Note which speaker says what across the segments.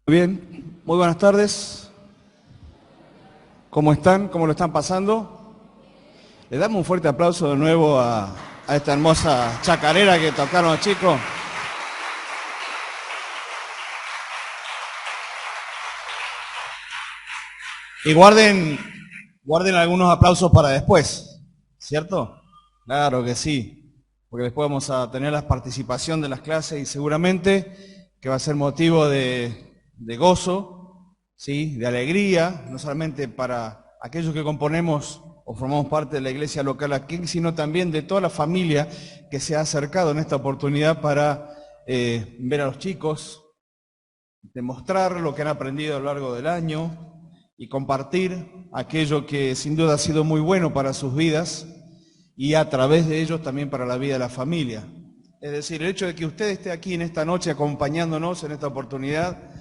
Speaker 1: Muy bien, muy buenas tardes. ¿Cómo están? ¿Cómo lo están pasando? Le damos un fuerte aplauso de nuevo a esta hermosa chacarera que tocaron los chicos. Y guarden algunos aplausos para después, ¿cierto? Claro que sí, porque después vamos a tener la participación de las clases y seguramente que va a ser motivo de gozo, ¿sí? De alegría, no solamente para aquellos que componemos o formamos parte de la iglesia local aquí, sino también de toda la familia que se ha acercado en esta oportunidad para ver a los chicos, demostrar lo que han aprendido a lo largo del año y compartir aquello que sin duda ha sido muy bueno para sus vidas y a través de ellos también para la vida de la familia. Es decir, el hecho de que usted esté aquí en esta noche acompañándonos en esta oportunidad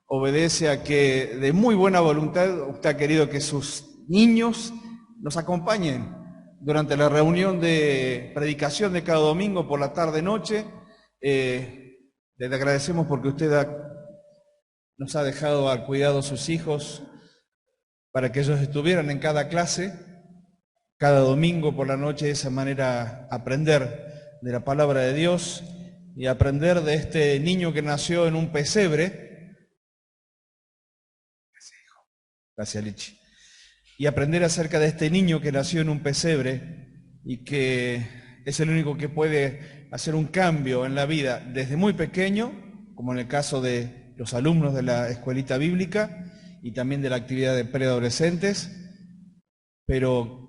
Speaker 1: obedece a que de muy buena voluntad usted ha querido que sus niños nos acompañen durante la reunión de predicación de cada domingo por la tarde-noche. Les agradecemos porque usted nos ha dejado al cuidado de sus hijos para que ellos estuvieran en cada clase, cada domingo por la noche, de esa manera aprender de la palabra de Dios y aprender de este niño que nació en un pesebre. Gracias, Lichi. Y aprender acerca de este niño que nació en un pesebre y que es el único que puede hacer un cambio en la vida desde muy pequeño, como en el caso de los alumnos de la escuelita bíblica y también de la actividad de preadolescentes, pero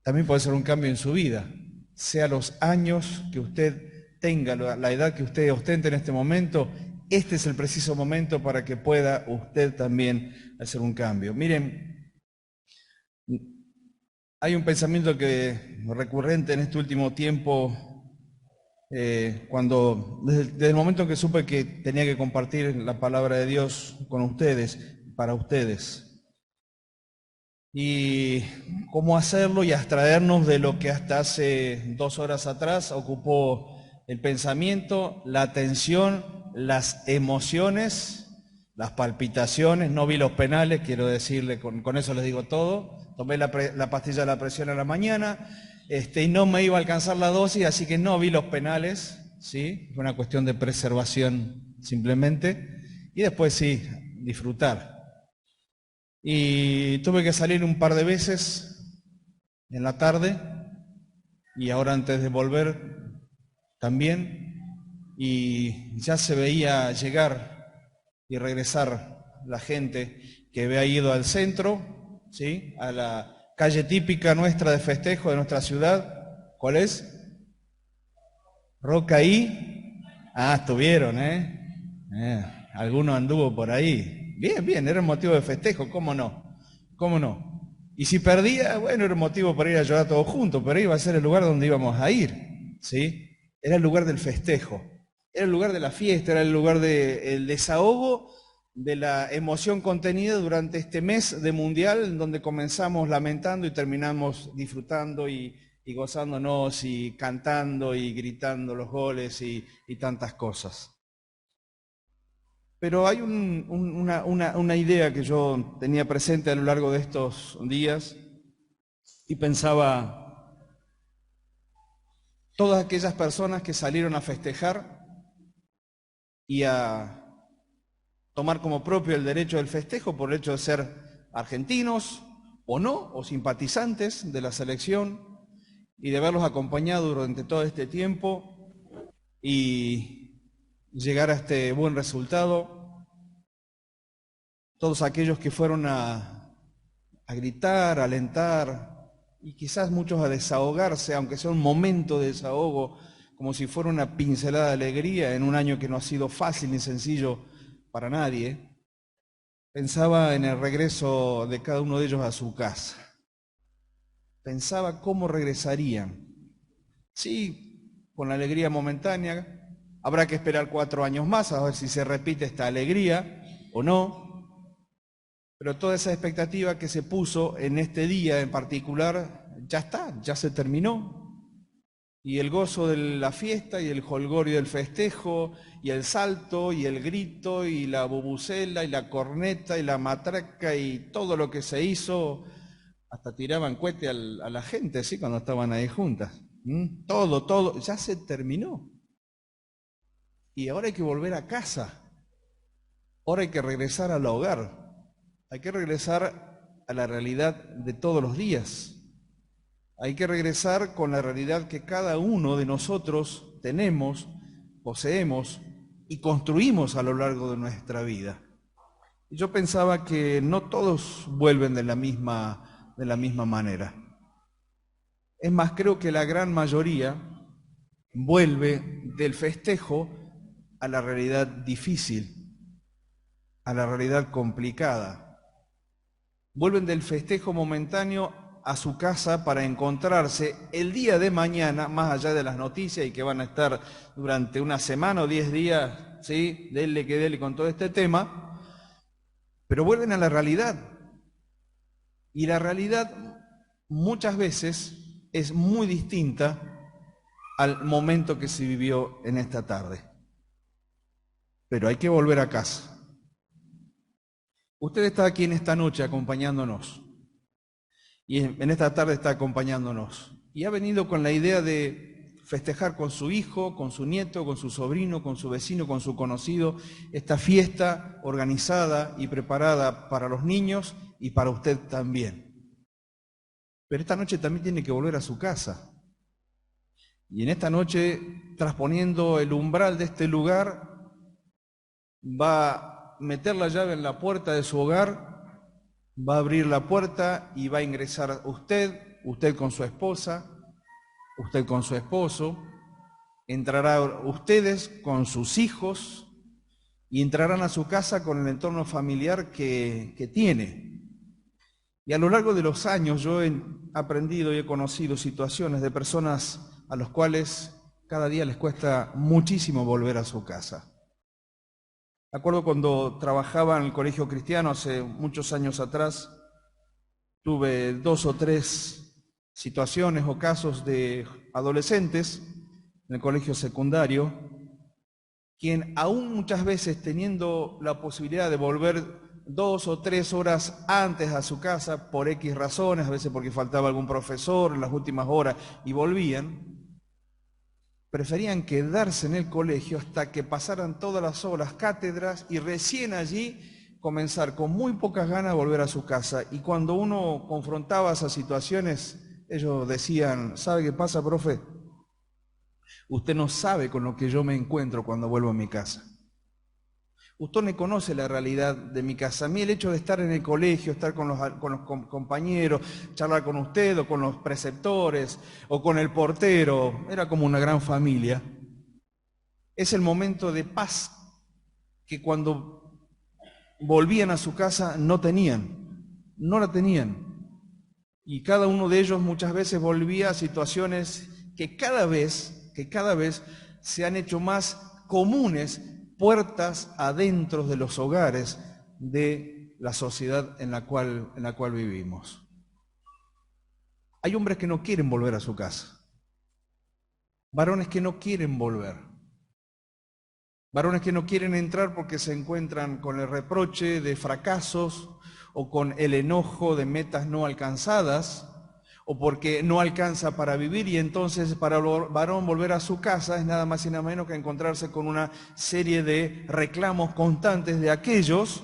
Speaker 1: también puede ser un cambio en su vida, sea los años que usted tenga, la edad que usted ostente en este momento. Este es el preciso momento para que pueda usted también hacer un cambio. Miren, hay un pensamiento que recurrente en este último tiempo, desde el momento en que supe que tenía que compartir la palabra de Dios con ustedes, para ustedes, y cómo hacerlo y abstraernos de lo que hasta hace 2 horas atrás ocupó el pensamiento, la atención, las emociones, las palpitaciones. No vi los penales, quiero decirle, con eso les digo todo. Tomé la pastilla de la presión a la mañana, y no me iba a alcanzar la dosis, así que no vi los penales, ¿sí? Fue una cuestión de preservación simplemente. Y después sí, disfrutar. Y tuve que salir un par de veces en la tarde y ahora antes de volver también, y ya se veía llegar y regresar la gente que había ido al centro, ¿sí? A la calle típica nuestra de festejo de nuestra ciudad. ¿Cuál es? Rocaí. Ah, estuvieron, alguno anduvo por ahí. Bien, bien, era un motivo de festejo, ¿cómo no? ¿Cómo no? Y si perdía, bueno, era un motivo para ir a llorar todos juntos, pero iba a ser el lugar donde íbamos a ir, ¿sí? Era el lugar del festejo, era el lugar de la fiesta, era el lugar del desahogo de la emoción contenida durante este mes de mundial, en donde comenzamos lamentando y terminamos disfrutando y gozándonos y cantando y gritando los goles y tantas cosas. Pero hay una idea que yo tenía presente a lo largo de estos días y pensaba, todas aquellas personas que salieron a festejar y a tomar como propio el derecho del festejo por el hecho de ser argentinos o no, o simpatizantes de la selección, y de haberlos acompañado durante todo este tiempo y llegar a este buen resultado. Todos aquellos que fueron a gritar, a alentar y quizás muchos a desahogarse, aunque sea un momento de desahogo, como si fuera una pincelada de alegría en un año que no ha sido fácil ni sencillo para nadie. Pensaba en el regreso de cada uno de ellos a su casa. Pensaba cómo regresarían. Sí, con la alegría momentánea. Habrá que esperar 4 años más a ver si se repite esta alegría o no. Pero toda esa expectativa que se puso en este día en particular, ya está, ya se terminó. y el gozo de la fiesta y el jolgorio del festejo y el salto y el grito y la bubucela y la corneta y la matraca y todo lo que se hizo, hasta tiraban cohete a la gente, ¿sí? Cuando estaban ahí juntas. Todo, ya se terminó. Y ahora hay que volver a casa. Ahora hay que regresar al hogar. Hay que regresar a la realidad de todos los días. Hay que regresar con la realidad que cada uno de nosotros tenemos, poseemos y construimos a lo largo de nuestra vida. Y yo pensaba que no todos vuelven de la misma manera. Es más, creo que la gran mayoría vuelve del festejo a la realidad difícil, a la realidad complicada. Vuelven del festejo momentáneo a su casa para encontrarse el día de mañana, más allá de las noticias y que van a estar durante una semana o 10 días, ¿sí? Dele con todo este tema, pero vuelven a la realidad. Y la realidad muchas veces es muy distinta al momento que se vivió en esta tarde. Pero hay que volver a casa. Usted está aquí en esta noche acompañándonos. Y en esta tarde está acompañándonos. Y ha venido con la idea de festejar con su hijo, con su nieto, con su sobrino, con su vecino, con su conocido, esta fiesta organizada y preparada para los niños y para usted también. Pero esta noche también tiene que volver a su casa. Y en esta noche, trasponiendo el umbral de este lugar, va a meter la llave en la puerta de su hogar, va a abrir la puerta y va a ingresar usted con su esposa, usted con su esposo, entrará ustedes con sus hijos y entrarán a su casa con el entorno familiar que tiene. Y a lo largo de los años yo he aprendido y he conocido situaciones de personas a las cuales cada día les cuesta muchísimo volver a su casa. Me acuerdo cuando trabajaba en el colegio cristiano hace muchos años atrás, tuve 2 o 3 situaciones o casos de adolescentes en el colegio secundario, quien aún muchas veces teniendo la posibilidad de volver 2 o 3 horas antes a su casa por X razones, a veces porque faltaba algún profesor en las últimas horas y volvían, preferían quedarse en el colegio hasta que pasaran todas las horas, cátedras, y recién allí comenzar con muy pocas ganas a volver a su casa. Y cuando uno confrontaba esas situaciones, ellos decían, ¿sabe qué pasa, profe? Usted no sabe con lo que yo me encuentro cuando vuelvo a mi casa. Usted no conoce la realidad de mi casa. A mí el hecho de estar en el colegio, estar con los compañeros, charlar con usted o con los preceptores o con el portero, era como una gran familia. Es el momento de paz que cuando volvían a su casa no la tenían. Y cada uno de ellos muchas veces volvía a situaciones que cada vez se han hecho más comunes, puertas adentro de los hogares de la sociedad en la cual vivimos. Hay hombres que no quieren volver a su casa, varones que no quieren volver, varones que no quieren entrar porque se encuentran con el reproche de fracasos o con el enojo de metas no alcanzadas, o porque no alcanza para vivir, y entonces para el varón volver a su casa es nada más y nada menos que encontrarse con una serie de reclamos constantes de aquellos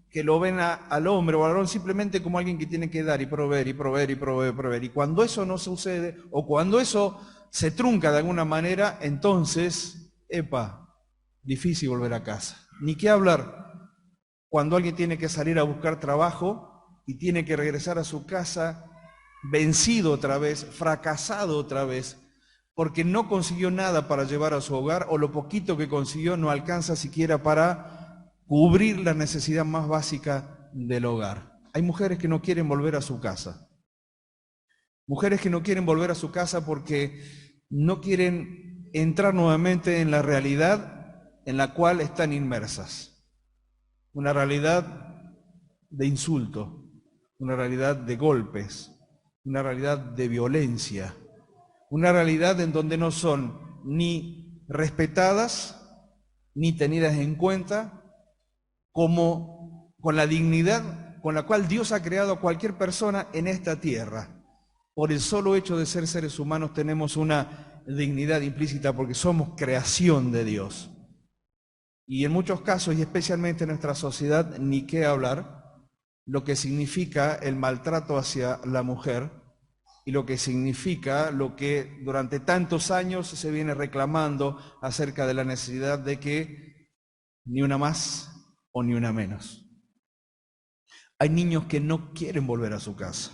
Speaker 1: que lo ven al hombre o al varón simplemente como alguien que tiene que dar y proveer y proveer y proveer y proveer. Y cuando eso no sucede o cuando eso se trunca de alguna manera, entonces, difícil volver a casa. Ni qué hablar cuando alguien tiene que salir a buscar trabajo y tiene que regresar a su casa vencido otra vez, fracasado otra vez, porque no consiguió nada para llevar a su hogar, o lo poquito que consiguió no alcanza siquiera para cubrir la necesidad más básica del hogar. Hay mujeres que no quieren volver a su casa. Mujeres que no quieren volver a su casa porque no quieren entrar nuevamente en la realidad en la cual están inmersas. Una realidad de insulto, una realidad de golpes, una realidad de violencia, una realidad en donde no son ni respetadas, ni tenidas en cuenta, como con la dignidad con la cual Dios ha creado a cualquier persona en esta tierra. Por el solo hecho de ser seres humanos tenemos una dignidad implícita porque somos creación de Dios. Y en muchos casos, y especialmente en nuestra sociedad, ni qué hablar, lo que significa el maltrato hacia la mujer y lo que significa lo que durante tantos años se viene reclamando acerca de la necesidad de que ni una más o ni una menos. Hay niños que no quieren volver a su casa.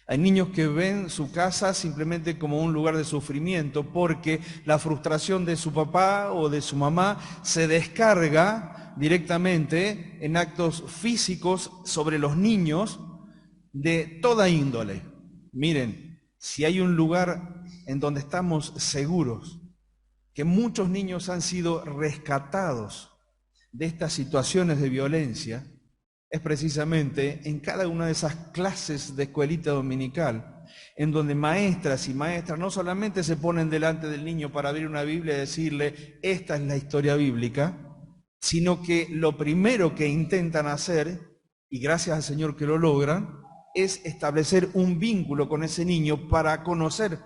Speaker 1: Hay niños que ven su casa simplemente como un lugar de sufrimiento porque la frustración de su papá o de su mamá se descarga directamente en actos físicos sobre los niños de toda índole. Miren, si hay un lugar en donde estamos seguros que muchos niños han sido rescatados de estas situaciones de violencia, es precisamente en cada una de esas clases de escuelita dominical, en donde maestras y maestras no solamente se ponen delante del niño para abrir una Biblia y decirle, esta es la historia bíblica, sino que lo primero que intentan hacer, y gracias al Señor que lo logran, es establecer un vínculo con ese niño para conocer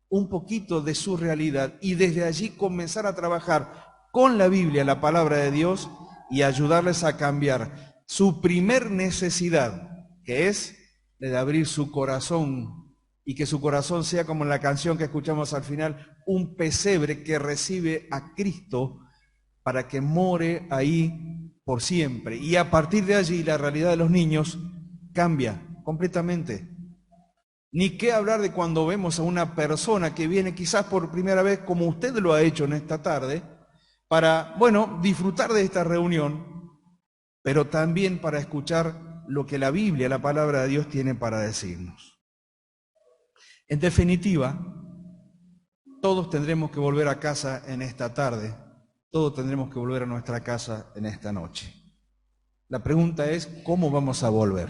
Speaker 1: un poquito de su realidad y desde allí comenzar a trabajar con la Biblia, la palabra de Dios, y ayudarles a cambiar su primer necesidad, que es la de abrir su corazón, y que su corazón sea como en la canción que escuchamos al final, un pesebre que recibe a Cristo para que more ahí por siempre. Y a partir de allí la realidad de los niños cambia completamente. Ni qué hablar de cuando vemos a una persona que viene quizás por primera vez, como usted lo ha hecho en esta tarde, para, bueno, disfrutar de esta reunión, pero también para escuchar lo que la Biblia, la palabra de Dios, tiene para decirnos. En definitiva, todos tendremos que volver a casa en esta tarde, todos tendremos que volver a nuestra casa en esta noche. La pregunta es, ¿cómo vamos a volver?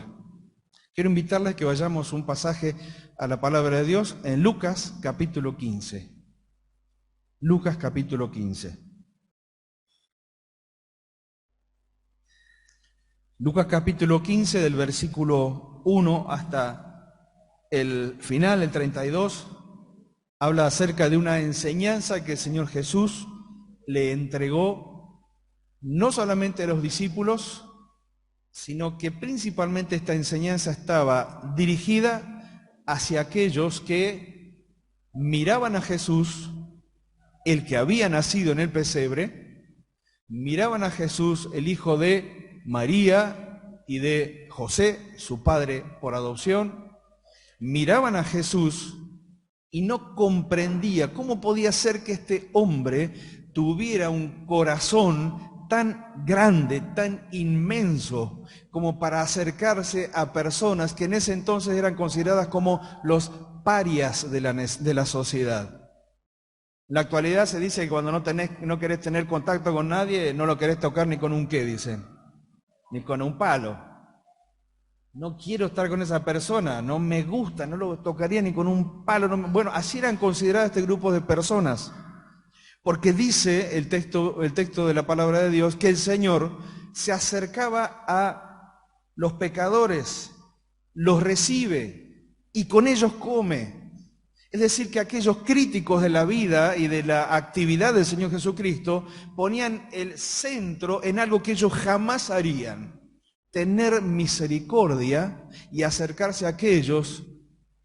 Speaker 1: Quiero invitarles que vayamos un pasaje a la palabra de Dios en Lucas capítulo 15. Lucas capítulo 15. Lucas capítulo 15, del versículo 1 hasta el final, el 32, habla acerca de una enseñanza que el Señor Jesús le entregó no solamente a los discípulos, sino que principalmente esta enseñanza estaba dirigida hacia aquellos que miraban a Jesús, el que había nacido en el pesebre, miraban a Jesús, el hijo de María y de José, su padre por adopción, miraban a Jesús y no comprendía cómo podía ser que este hombre tuviera un corazón tan grande, tan inmenso, como para acercarse a personas que en ese entonces eran consideradas como los parias de la sociedad. En la actualidad se dice que cuando no querés tener contacto con nadie, no lo querés tocar ni con un qué, dicen, ni con un palo. No quiero estar con esa persona, no me gusta, no lo tocaría ni con un palo. Bueno, así eran consideradas este grupo de personas. Porque dice el texto de la palabra de Dios que el Señor se acercaba a los pecadores, los recibe y con ellos come. Es decir, que aquellos críticos de la vida y de la actividad del Señor Jesucristo ponían el centro en algo que ellos jamás harían: tener misericordia y acercarse a aquellos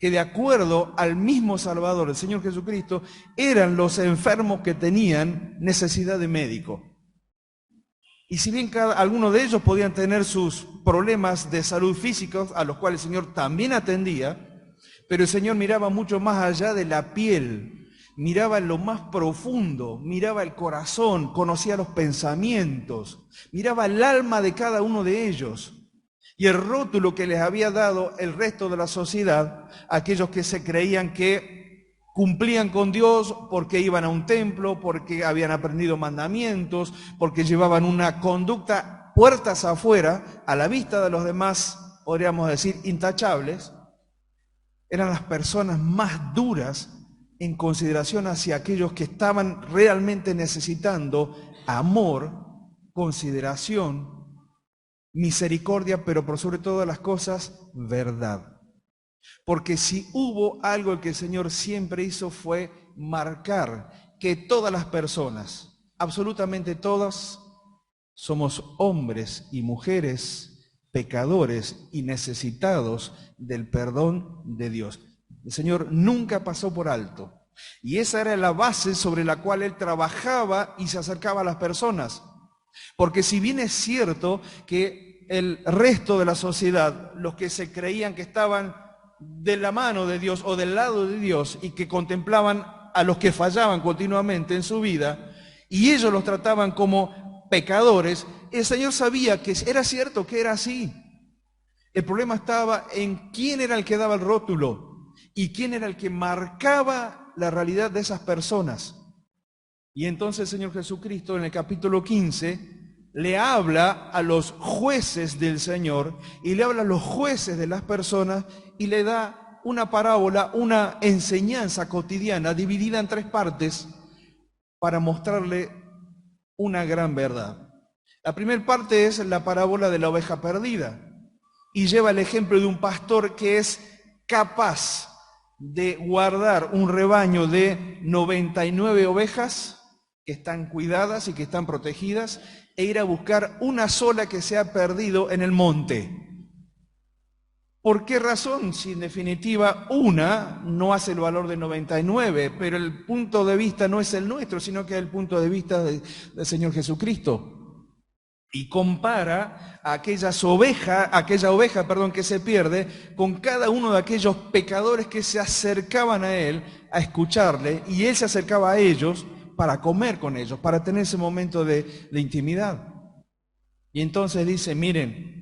Speaker 1: que, de acuerdo al mismo Salvador, el Señor Jesucristo, eran los enfermos que tenían necesidad de médico. Y si bien algunos de ellos podían tener sus problemas de salud físicos, a los cuales el Señor también atendía, pero el Señor miraba mucho más allá de la piel, miraba en lo más profundo, miraba el corazón, conocía los pensamientos, miraba el alma de cada uno de ellos. Y el rótulo que les había dado el resto de la sociedad, aquellos que se creían que cumplían con Dios porque iban a un templo, porque habían aprendido mandamientos, porque llevaban una conducta puertas afuera, a la vista de los demás, podríamos decir, intachables, eran las personas más duras en consideración hacia aquellos que estaban realmente necesitando amor, consideración, misericordia, pero por sobre todas las cosas, verdad. Porque si hubo algo que el Señor siempre hizo fue marcar que todas las personas, absolutamente todas, somos hombres y mujeres pecadores y necesitados del perdón de Dios. El Señor nunca pasó por alto. Y esa era la base sobre la cual Él trabajaba y se acercaba a las personas. Porque si bien es cierto que el resto de la sociedad, los que se creían que estaban de la mano de Dios o del lado de Dios y que contemplaban a los que fallaban continuamente en su vida, y ellos los trataban como pecadores, el Señor sabía que era cierto que era así. El problema estaba en quién era el que daba el rótulo y quién era el que marcaba la realidad de esas personas. Y entonces el Señor Jesucristo en el capítulo 15 le habla a los jueces del Señor y le habla a los jueces de las personas y le da una parábola, una enseñanza cotidiana dividida en 3 partes para mostrarle una gran verdad. La primera parte es la parábola de la oveja perdida y lleva el ejemplo de un pastor que es capaz de guardar un rebaño de 99 ovejas que están cuidadas y que están protegidas e ir a buscar una sola que se ha perdido en el monte. ¿Por qué razón? Si en definitiva una no hace el valor de 99, pero el punto de vista no es el nuestro, sino que es el punto de vista del Señor Jesucristo. Y compara a aquella oveja que se pierde con cada uno de aquellos pecadores que se acercaban a Él a escucharle y Él se acercaba a ellos para comer con ellos, para tener ese momento de intimidad. Y entonces dice, miren,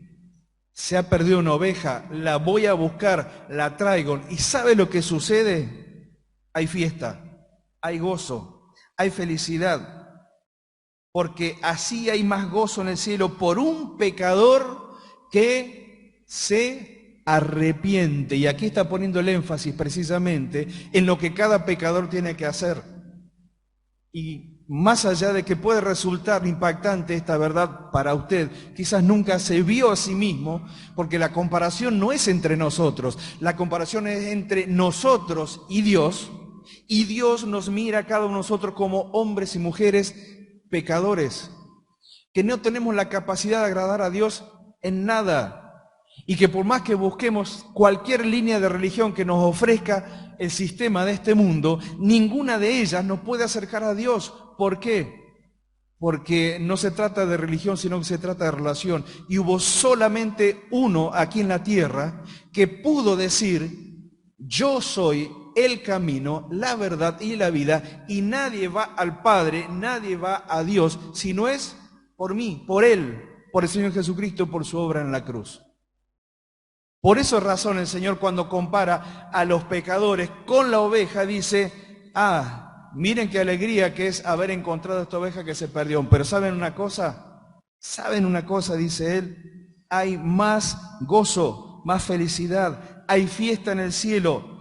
Speaker 1: se ha perdido una oveja, la voy a buscar, la traigo. ¿Y sabe lo que sucede? Hay fiesta, hay gozo, hay felicidad. Porque así hay más gozo en el cielo por un pecador que se arrepiente. Y aquí está poniendo el énfasis precisamente en lo que cada pecador tiene que hacer. Y más allá de que puede resultar impactante esta verdad para usted, quizás nunca se vio a sí mismo, porque la comparación no es entre nosotros, la comparación es entre nosotros y Dios nos mira a cada uno de nosotros como hombres y mujeres pecadores, que no tenemos la capacidad de agradar a Dios en nada, y que por más que busquemos cualquier línea de religión que nos ofrezca el sistema de este mundo, ninguna de ellas nos puede acercar a Dios. ¿Por qué? Porque no se trata de religión, sino que se trata de relación. Y hubo solamente uno aquí en la tierra que pudo decir, yo soy el camino, la verdad y la vida, y nadie va al Padre, nadie va a Dios, si no es por mí, por Él, por el Señor Jesucristo, por su obra en la cruz. Por esa razón el Señor, cuando compara a los pecadores con la oveja, dice, miren qué alegría que es haber encontrado esta oveja que se perdió. Pero ¿saben una cosa? ¿Saben una cosa? Dice Él, hay más gozo, más felicidad, hay fiesta en el cielo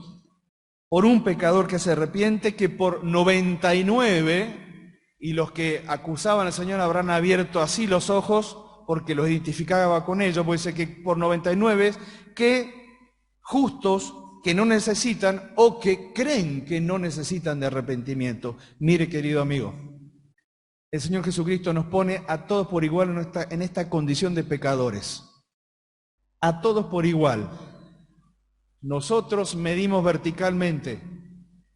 Speaker 1: por un pecador que se arrepiente que por 99, y los que acusaban al Señor habrán abierto así los ojos porque los identificaba con ellos, puede ser que por 99 que justos que no necesitan o que creen que no necesitan de arrepentimiento. Mire, querido amigo, el Señor Jesucristo nos pone a todos por igual en esta condición de pecadores. A todos por igual. Nosotros medimos verticalmente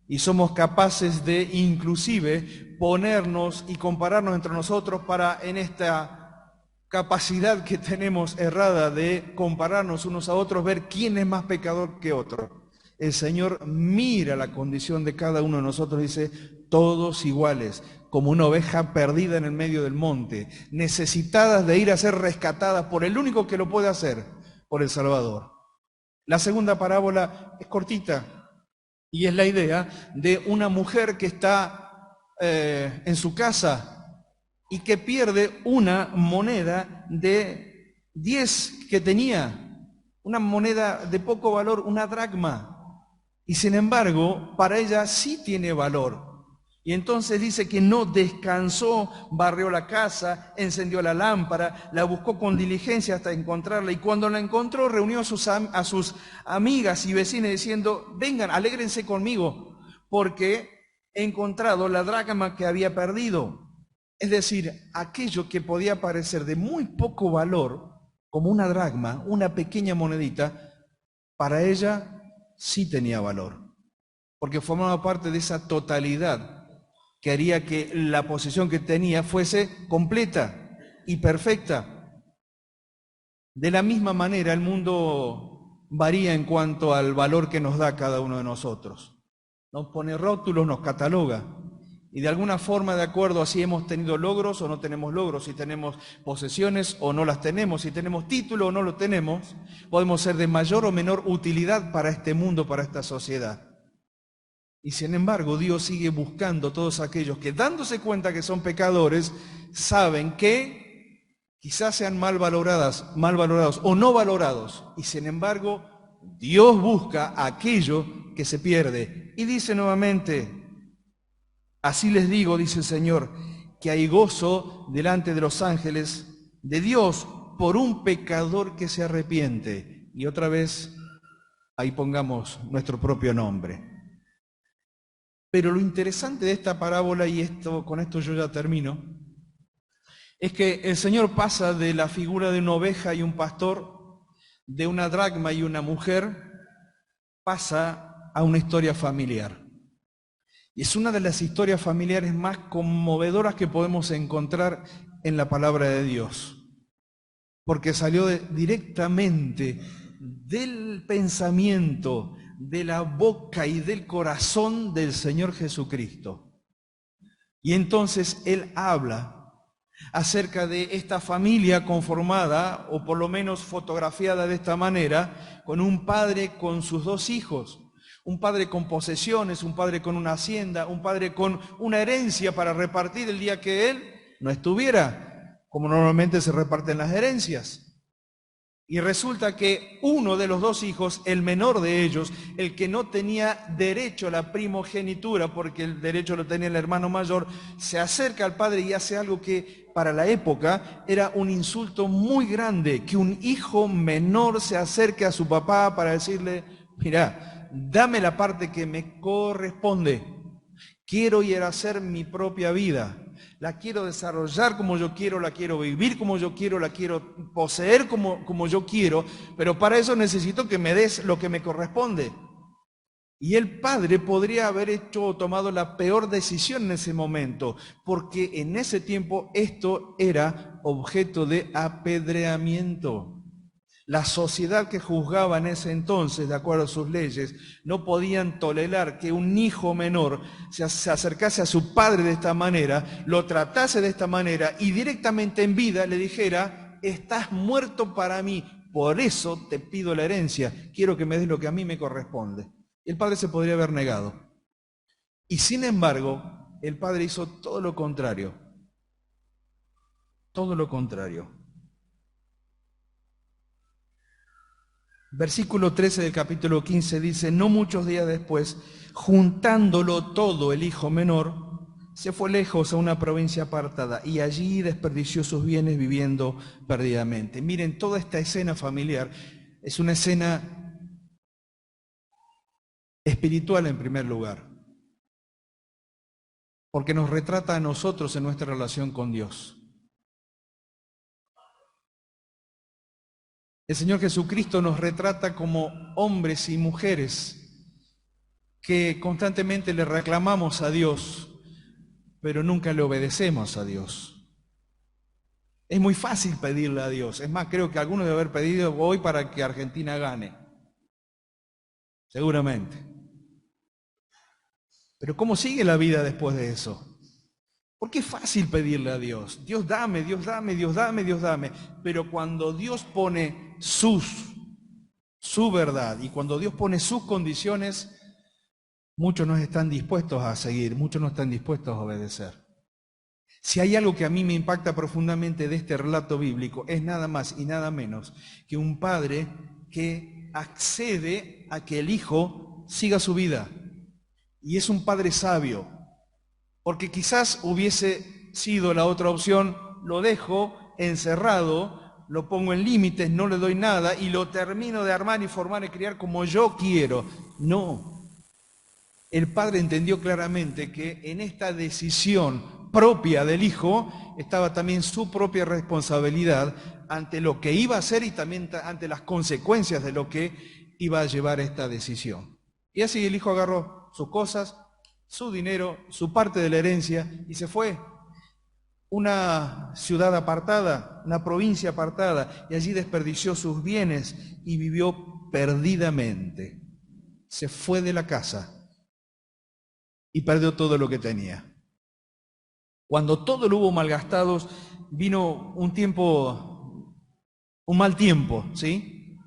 Speaker 1: y somos capaces de inclusive ponernos y compararnos entre nosotros para en esta capacidad que tenemos errada de compararnos unos a otros, ver quién es más pecador que otro. El Señor mira la condición de cada uno de nosotros y dice, todos iguales, como una oveja perdida en el medio del monte, necesitadas de ir a ser rescatadas por el único que lo puede hacer, por el Salvador. La segunda parábola es cortita y es la idea de una mujer que está en su casa y que pierde una moneda de 10 que tenía, una moneda de poco valor, una dracma. Y sin embargo, para ella sí tiene valor. Y entonces dice que no descansó, barrió la casa, encendió la lámpara, la buscó con diligencia hasta encontrarla. Y cuando la encontró, reunió a sus amigas y vecinas diciendo: vengan, alégrense conmigo, porque he encontrado la dracma que había perdido. Es decir, aquello que podía parecer de muy poco valor, como una dracma, una pequeña monedita, para ella sí tenía valor, porque formaba parte de esa totalidad que haría que la posesión que tenía fuese completa y perfecta. De la misma manera, el mundo varía en cuanto al valor que nos da cada uno de nosotros. Nos pone rótulos, nos cataloga. Y de alguna forma, de acuerdo a si hemos tenido logros o no tenemos logros, si tenemos posesiones o no las tenemos, si tenemos título o no lo tenemos, podemos ser de mayor o menor utilidad para este mundo, para esta sociedad. Y sin embargo, Dios sigue buscando a todos aquellos que, dándose cuenta que son pecadores, saben que quizás sean mal valorados o no valorados. Y sin embargo, Dios busca a aquello que se pierde. Y dice nuevamente: así les digo, dice el Señor, que hay gozo delante de los ángeles de Dios por un pecador que se arrepiente. Y otra vez, ahí pongamos nuestro propio nombre. Pero lo interesante de esta parábola, y con esto yo ya termino, es que el Señor pasa de la figura de una oveja y un pastor, de una dracma y una mujer, pasa a una historia familiar. Y es una de las historias familiares más conmovedoras que podemos encontrar en la palabra de Dios, porque salió directamente del pensamiento, de la boca y del corazón del Señor Jesucristo. Y entonces Él habla acerca de esta familia conformada, o por lo menos fotografiada de esta manera, con un padre con sus dos hijos, un padre con posesiones, un padre con una hacienda, un padre con una herencia para repartir el día que él no estuviera, como normalmente se reparten las herencias. Y resulta que uno de los dos hijos, el menor de ellos, el que no tenía derecho a la primogenitura, porque el derecho lo tenía el hermano mayor, se acerca al padre y hace algo que para la época era un insulto muy grande, que un hijo menor se acerque a su papá para decirle: mirá, dame la parte que me corresponde, quiero ir a hacer mi propia vida. La quiero desarrollar como yo quiero, la quiero vivir como yo quiero, la quiero poseer como yo quiero, pero para eso necesito que me des lo que me corresponde. Y el padre podría haber tomado la peor decisión en ese momento, porque en ese tiempo esto era objeto de apedreamiento. La sociedad que juzgaba en ese entonces, de acuerdo a sus leyes, no podían tolerar que un hijo menor se acercase a su padre de esta manera, lo tratase de esta manera y directamente en vida le dijera: estás muerto para mí, por eso te pido la herencia, quiero que me des lo que a mí me corresponde. El padre se podría haber negado. Y sin embargo, el padre hizo todo lo contrario. Todo lo contrario. Versículo 13 del capítulo 15 dice: no muchos días después, juntándolo todo el hijo menor, se fue lejos a una provincia apartada y allí desperdició sus bienes viviendo perdidamente. Miren, toda esta escena familiar es una escena espiritual en primer lugar, porque nos retrata a nosotros en nuestra relación con Dios. El Señor Jesucristo nos retrata como hombres y mujeres que constantemente le reclamamos a Dios, pero nunca le obedecemos a Dios. Es muy fácil pedirle a Dios. Es más, creo que algunos deben haber pedido hoy para que Argentina gane. Seguramente. Pero ¿cómo sigue la vida después de eso? Porque es fácil pedirle a Dios. Dios dame, Dios dame, Dios dame, Dios dame. Pero cuando Dios pone su verdad y cuando Dios pone sus condiciones, muchos no están dispuestos a seguir, muchos no están dispuestos a obedecer. Si hay algo que a mí me impacta profundamente de este relato bíblico, es nada más y nada menos que un padre que accede a que el hijo siga su vida. Y es un padre sabio, porque quizás hubiese sido la otra opción: lo dejo encerrado, lo pongo en límites, no le doy nada y lo termino de armar y formar y criar como yo quiero. No. El padre entendió claramente que en esta decisión propia del hijo estaba también su propia responsabilidad ante lo que iba a hacer y también ante las consecuencias de lo que iba a llevar esta decisión. Y así el hijo agarró sus cosas, su dinero, su parte de la herencia y se fue. Una ciudad apartada, una provincia apartada, y allí desperdició sus bienes y vivió perdidamente. Se fue de la casa y perdió todo lo que tenía. Cuando todo lo hubo malgastados, vino un tiempo, un mal tiempo, ¿sí?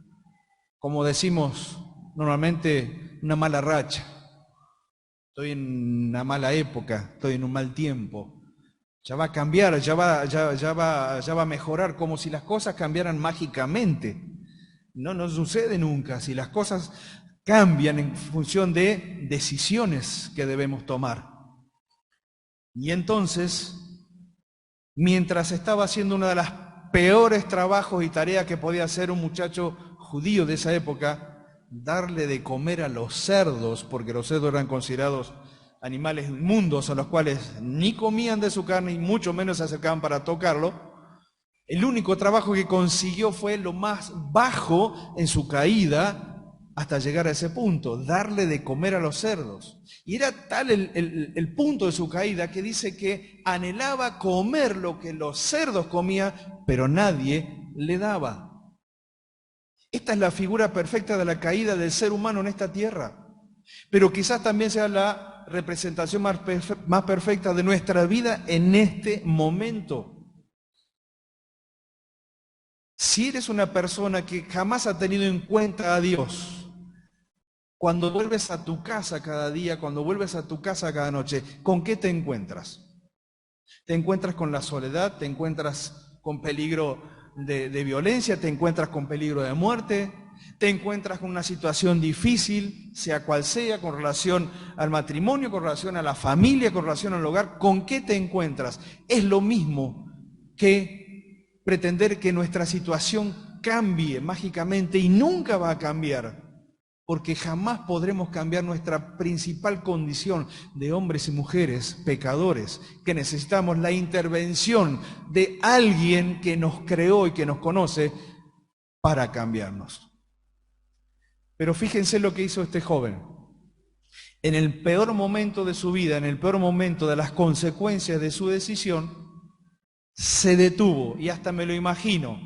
Speaker 1: Como decimos normalmente, una mala racha. Estoy en una mala época, estoy en un mal tiempo. Ya va a cambiar, ya va a mejorar, como si las cosas cambiaran mágicamente. No sucede nunca. Si las cosas cambian en función de decisiones que debemos tomar. Y entonces, mientras estaba haciendo uno de los peores trabajos y tareas que podía hacer un muchacho judío de esa época, darle de comer a los cerdos, porque los cerdos eran considerados animales inmundos a los cuales ni comían de su carne y mucho menos se acercaban para tocarlo, el único trabajo que consiguió fue lo más bajo en su caída hasta llegar a ese punto, darle de comer a los cerdos. Y era tal el punto de su caída que dice que anhelaba comer lo que los cerdos comían, pero nadie le daba. Esta es la figura perfecta de la caída del ser humano en esta tierra, pero quizás también sea la representación más perfecta de nuestra vida en este momento. Si eres una persona que jamás ha tenido en cuenta a Dios, cuando vuelves a tu casa cada día, cuando vuelves a tu casa cada noche, ¿con qué te encuentras? ¿Te encuentras con la soledad? ¿Te encuentras con peligro de violencia? ¿Te encuentras con peligro de muerte? ¿Te encuentras con una situación difícil, sea cual sea, con relación al matrimonio, con relación a la familia, con relación al hogar? ¿Con qué te encuentras? Es lo mismo que pretender que nuestra situación cambie mágicamente, y nunca va a cambiar, porque jamás podremos cambiar nuestra principal condición de hombres y mujeres pecadores, que necesitamos la intervención de alguien que nos creó y que nos conoce para cambiarnos. Pero fíjense lo que hizo este joven. En el peor momento de su vida, en el peor momento de las consecuencias de su decisión, se detuvo, y hasta me lo imagino,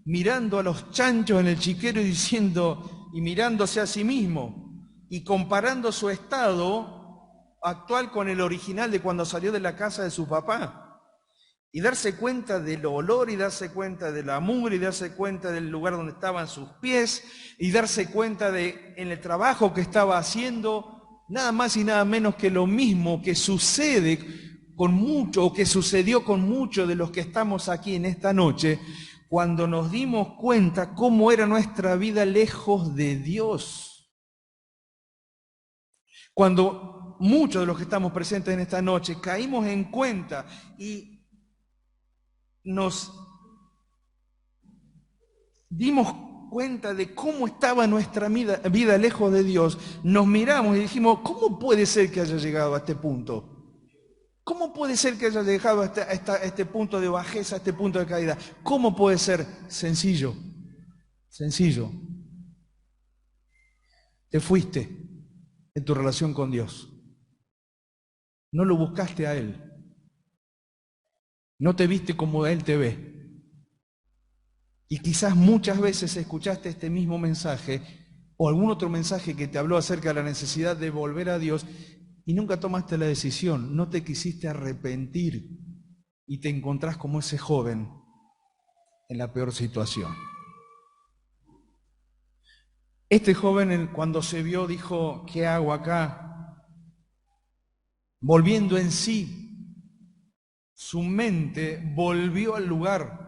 Speaker 1: mirando a los chanchos en el chiquero y diciendo, y mirándose a sí mismo, y comparando su estado actual con el original de cuando salió de la casa de su papá, y darse cuenta del olor, y darse cuenta de la mugre, y darse cuenta del lugar donde estaban sus pies, y darse cuenta de en el trabajo que estaba haciendo, nada más y nada menos que lo mismo que sucede con mucho, o que sucedió con muchos de los que estamos aquí en esta noche, cuando nos dimos cuenta cómo era nuestra vida lejos de Dios. Cuando muchos de los que estamos presentes en esta noche caímos en cuenta y nos dimos cuenta de cómo estaba nuestra vida lejos de Dios, nos miramos y dijimos, ¿cómo puede ser que haya llegado a este punto? ¿Cómo puede ser que haya llegado a este punto de bajeza, a este punto de caída? ¿Cómo puede ser? Sencillo, sencillo. Te fuiste en tu relación con Dios. No lo buscaste a Él. No te viste como Él te ve. Y quizás muchas veces escuchaste este mismo mensaje o algún otro mensaje que te habló acerca de la necesidad de volver a Dios y nunca tomaste la decisión, no te quisiste arrepentir y te encontrás como ese joven en la peor situación. Este joven, cuando se vio, dijo, ¿qué hago acá? Volviendo en sí, su mente volvió al lugar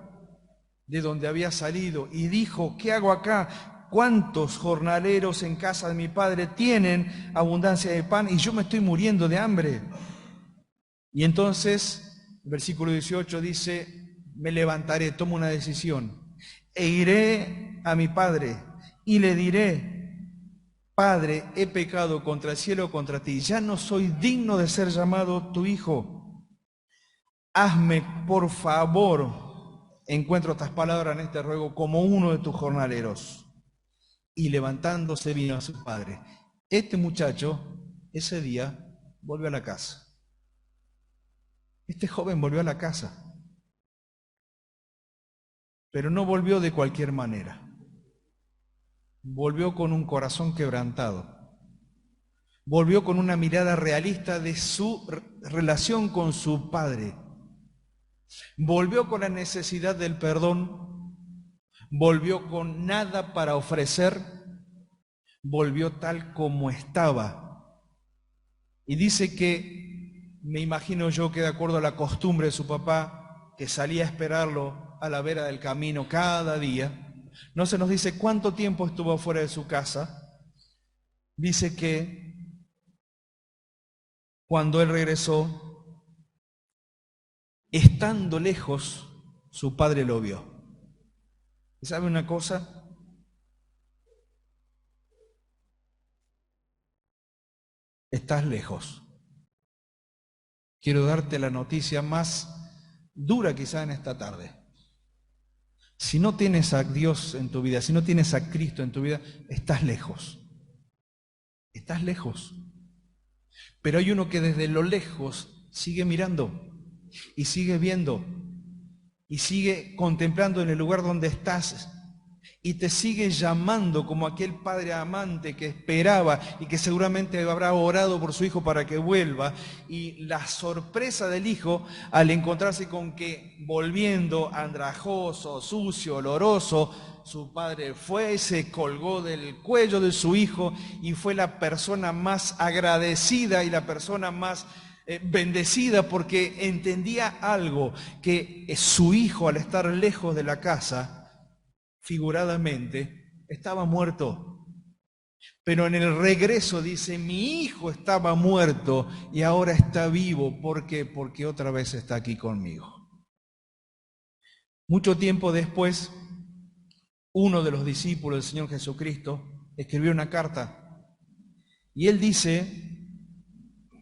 Speaker 1: de donde había salido y dijo, ¿qué hago acá? ¿cuántos jornaleros en casa de mi padre tienen abundancia de pan y yo me estoy muriendo de hambre? Y entonces, el versículo 18 dice, me levantaré, tomo una decisión, e iré a mi padre y le diré, Padre, he pecado contra el cielo, contra ti, ya no soy digno de ser llamado tu hijo. Hazme, por favor, encuentro estas palabras en este ruego, como uno de tus jornaleros. Y levantándose vino a su padre. Este muchacho, ese día, volvió a la casa. Este joven volvió a la casa, pero no volvió de cualquier manera. Volvió con un corazón quebrantado. Volvió con una mirada realista de su relación con su padre. Volvió con la necesidad del perdón. Volvió con nada para ofrecer. Volvió tal como estaba. Y dice que, me imagino yo que de acuerdo a la costumbre de su papá, que salía a esperarlo a la vera del camino cada día, no se nos dice cuánto tiempo estuvo fuera de su casa. Dice que cuando él regresó, estando lejos, su padre lo vio. ¿Y sabe una cosa? Estás lejos. Quiero darte la noticia más dura quizá en esta tarde. Si no tienes a Dios en tu vida, si no tienes a Cristo en tu vida, estás lejos. Estás lejos. Pero hay uno que desde lo lejos sigue mirando y sigue viendo y sigue contemplando en el lugar donde estás y te sigue llamando como aquel padre amante que esperaba y que seguramente habrá orado por su hijo para que vuelva. Y la sorpresa del hijo al encontrarse con que volviendo andrajoso, sucio, oloroso, su padre fue, se colgó del cuello de su hijo y fue la persona más agradecida y la persona más bendecida, porque entendía algo, que su hijo al estar lejos de la casa, figuradamente, estaba muerto. Pero en el regreso dice, mi hijo estaba muerto y ahora está vivo. ¿Por qué? Porque otra vez está aquí conmigo. Mucho tiempo después, uno de los discípulos del Señor Jesucristo escribió una carta y él dice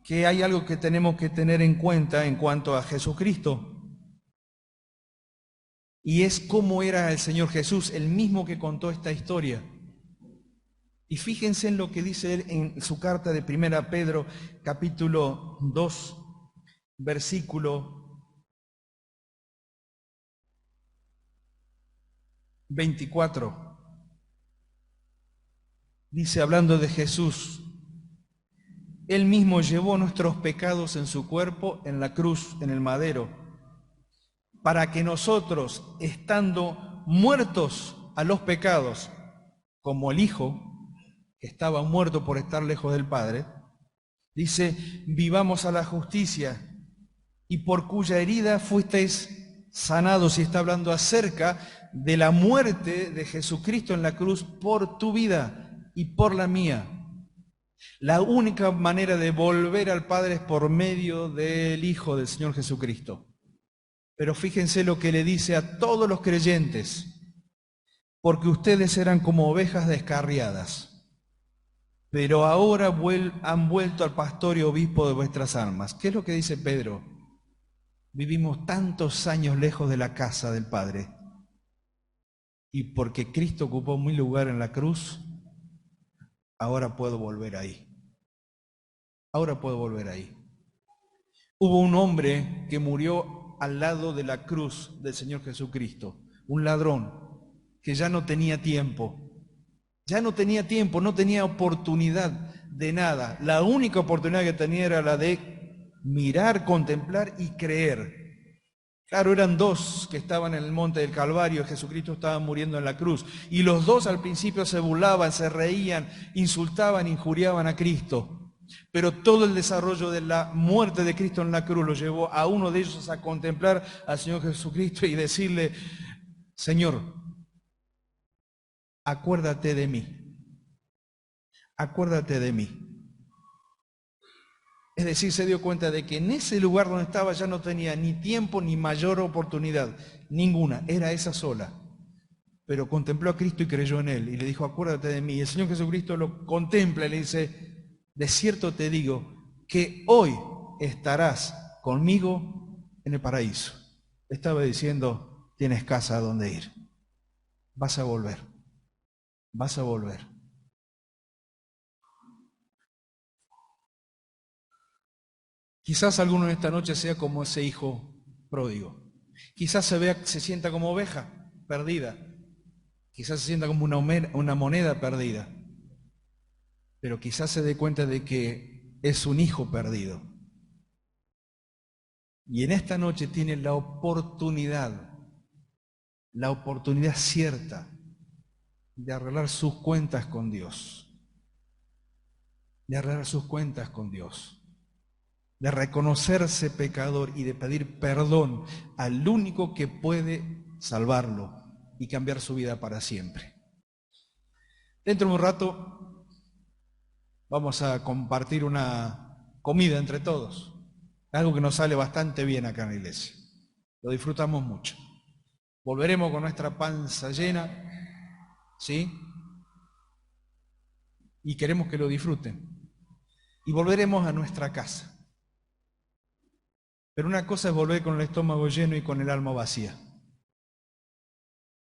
Speaker 1: que hay algo que tenemos que tener en cuenta en cuanto a Jesucristo. Y es cómo era el Señor Jesús, el mismo que contó esta historia. Y fíjense en lo que dice él en su carta de 1 Pedro, capítulo 2, versículo 24. Dice, hablando de Jesús, Él mismo llevó nuestros pecados en su cuerpo, en la cruz, en el madero, para que nosotros, estando muertos a los pecados, como el Hijo, que estaba muerto por estar lejos del Padre, dice, vivamos a la justicia, y por cuya herida fuisteis sanados. Y está hablando acerca de la muerte de Jesucristo en la cruz por tu vida y por la mía. La única manera de volver al Padre es por medio del Hijo del Señor Jesucristo. Pero fíjense lo que le dice a todos los creyentes, porque ustedes eran como ovejas descarriadas, pero ahora han vuelto al pastor y obispo de vuestras almas. ¿Qué es lo que dice Pedro? Vivimos tantos años lejos de la casa del Padre, y porque Cristo ocupó mi lugar en la cruz, ahora puedo volver ahí. Ahora puedo volver ahí. Hubo un hombre que murió al lado de la cruz del Señor Jesucristo, un ladrón que ya no tenía tiempo, no tenía oportunidad de nada. La única oportunidad que tenía era la de mirar, contemplar y creer. Claro, eran dos que estaban en el monte del Calvario, Jesucristo estaba muriendo en la cruz, y los dos al principio se burlaban, se reían, insultaban, injuriaban a Cristo. Pero todo el desarrollo de la muerte de Cristo en la cruz lo llevó a uno de ellos a contemplar al Señor Jesucristo y decirle, Señor,
Speaker 2: acuérdate de mí, acuérdate de mí. Es decir, se dio cuenta de que en ese lugar donde estaba ya no tenía ni tiempo ni mayor oportunidad, ninguna, era esa sola. Pero contempló a Cristo y creyó en Él, y le dijo, acuérdate de mí. Y el Señor Jesucristo lo contempla y le dice, de cierto te digo, que hoy estarás conmigo en el paraíso. Estaba diciendo, tienes casa a donde ir, vas a volver, vas a volver. Quizás alguno en esta noche sea como ese hijo pródigo. Quizás se sienta como oveja perdida. Quizás se sienta como una moneda perdida. Pero quizás se dé cuenta de que es un hijo perdido. Y en esta noche tiene la oportunidad cierta de arreglar sus cuentas con Dios. De arreglar sus cuentas con Dios. De reconocerse pecador y de pedir perdón al único que puede salvarlo y cambiar su vida para siempre. Dentro de un rato vamos a compartir una comida entre todos, algo que nos sale bastante bien acá en la iglesia. Lo disfrutamos mucho. Volveremos con nuestra panza llena, ¿sí? Y queremos que lo disfruten. Y volveremos a nuestra casa. Pero una cosa es volver con el estómago lleno y con el alma vacía.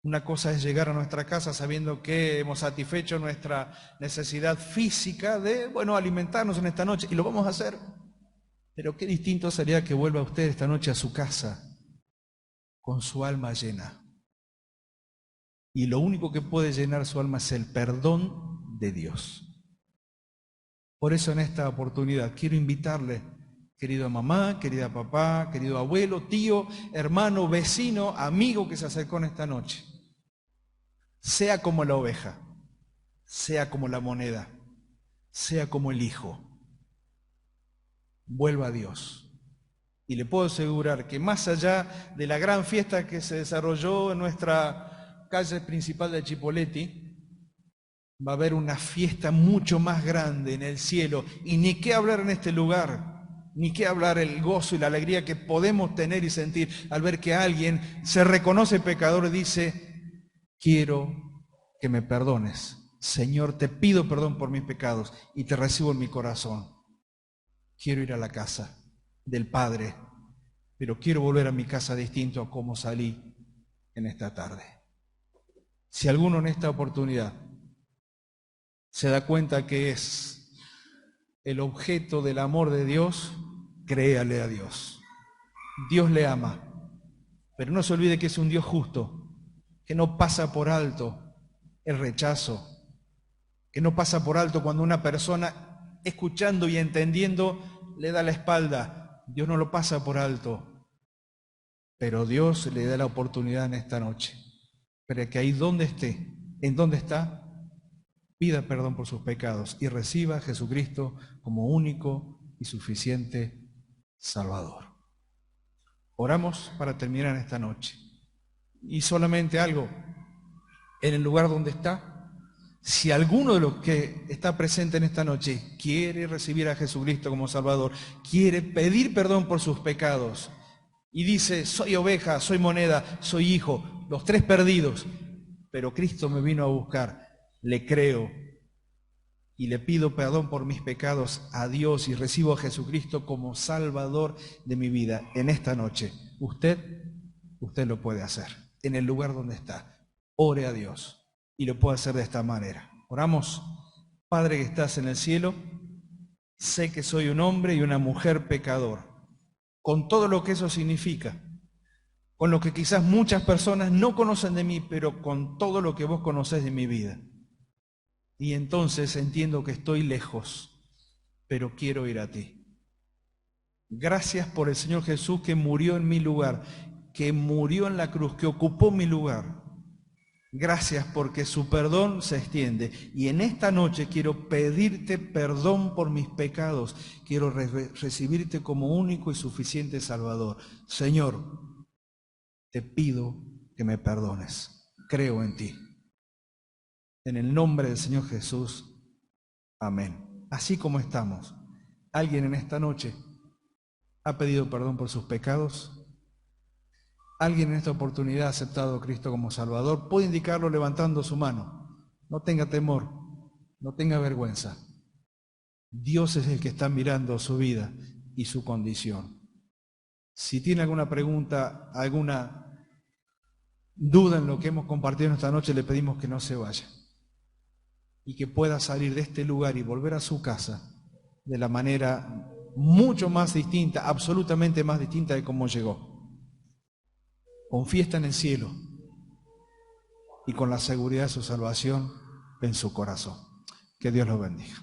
Speaker 2: Una cosa es llegar a nuestra casa sabiendo que hemos satisfecho nuestra necesidad física de, alimentarnos en esta noche, y lo vamos a hacer. Pero qué distinto sería que vuelva usted esta noche a su casa con su alma llena. Y lo único que puede llenar su alma es el perdón de Dios. Por eso en esta oportunidad quiero invitarle, querida mamá, querida papá, querido abuelo, tío, hermano, vecino, amigo que se acercó en esta noche. Sea como la oveja, sea como la moneda, sea como el hijo, vuelva a Dios. Y le puedo asegurar que más allá de la gran fiesta que se desarrolló en nuestra calle principal de Chipoleti, va a haber una fiesta mucho más grande en el cielo. Y ni qué hablar en este lugar, ni qué hablar el gozo y la alegría que podemos tener y sentir al ver que alguien se reconoce pecador y dice, quiero que me perdones. Señor, te pido perdón por mis pecados y te recibo en mi corazón. Quiero ir a la casa del Padre, pero quiero volver a mi casa distinto a como salí en esta tarde. Si alguno en esta oportunidad se da cuenta que es el objeto del amor de Dios, créale a Dios. Dios le ama, pero no se olvide que es un Dios justo, que no pasa por alto el rechazo, que no pasa por alto cuando una persona, escuchando y entendiendo, le da la espalda. Dios no lo pasa por alto, pero Dios le da la oportunidad en esta noche, para que ahí donde esté, en donde está, pida perdón por sus pecados y reciba a Jesucristo como único y suficiente Salvador. Oramos para terminar esta noche. Y solamente algo, en el lugar donde está, si alguno de los que está presente en esta noche quiere recibir a Jesucristo como Salvador, quiere pedir perdón por sus pecados y dice, soy oveja, soy moneda, soy hijo, los tres perdidos, pero Cristo me vino a buscar, le creo y le pido perdón por mis pecados a Dios y recibo a Jesucristo como Salvador de mi vida en esta noche. Usted lo puede hacer en el lugar donde está. Ore a Dios y lo puede hacer de esta manera. Oramos. Padre que estás en el cielo, sé que soy un hombre y una mujer pecador, con todo lo que eso significa, con lo que quizás muchas personas no conocen de mí, pero con todo lo que vos conocés de mi vida. Y entonces entiendo que estoy lejos, pero quiero ir a ti. Gracias por el Señor Jesús que murió en mi lugar, que murió en la cruz, que ocupó mi lugar. Gracias porque su perdón se extiende. Y en esta noche quiero pedirte perdón por mis pecados. Quiero recibirte como único y suficiente Salvador. Señor, te pido que me perdones. Creo en ti. En el nombre del Señor Jesús. Amén. Así como estamos, ¿alguien en esta noche ha pedido perdón por sus pecados? ¿Alguien en esta oportunidad ha aceptado a Cristo como Salvador? Puede indicarlo levantando su mano. No tenga temor, no tenga vergüenza. Dios es el que está mirando su vida y su condición. Si tiene alguna pregunta, alguna duda en lo que hemos compartido esta noche, le pedimos que no se vaya y que pueda salir de este lugar y volver a su casa de la manera mucho más distinta, absolutamente más distinta de cómo llegó. Con fiesta en el cielo y con la seguridad de su salvación en su corazón. Que Dios los bendiga.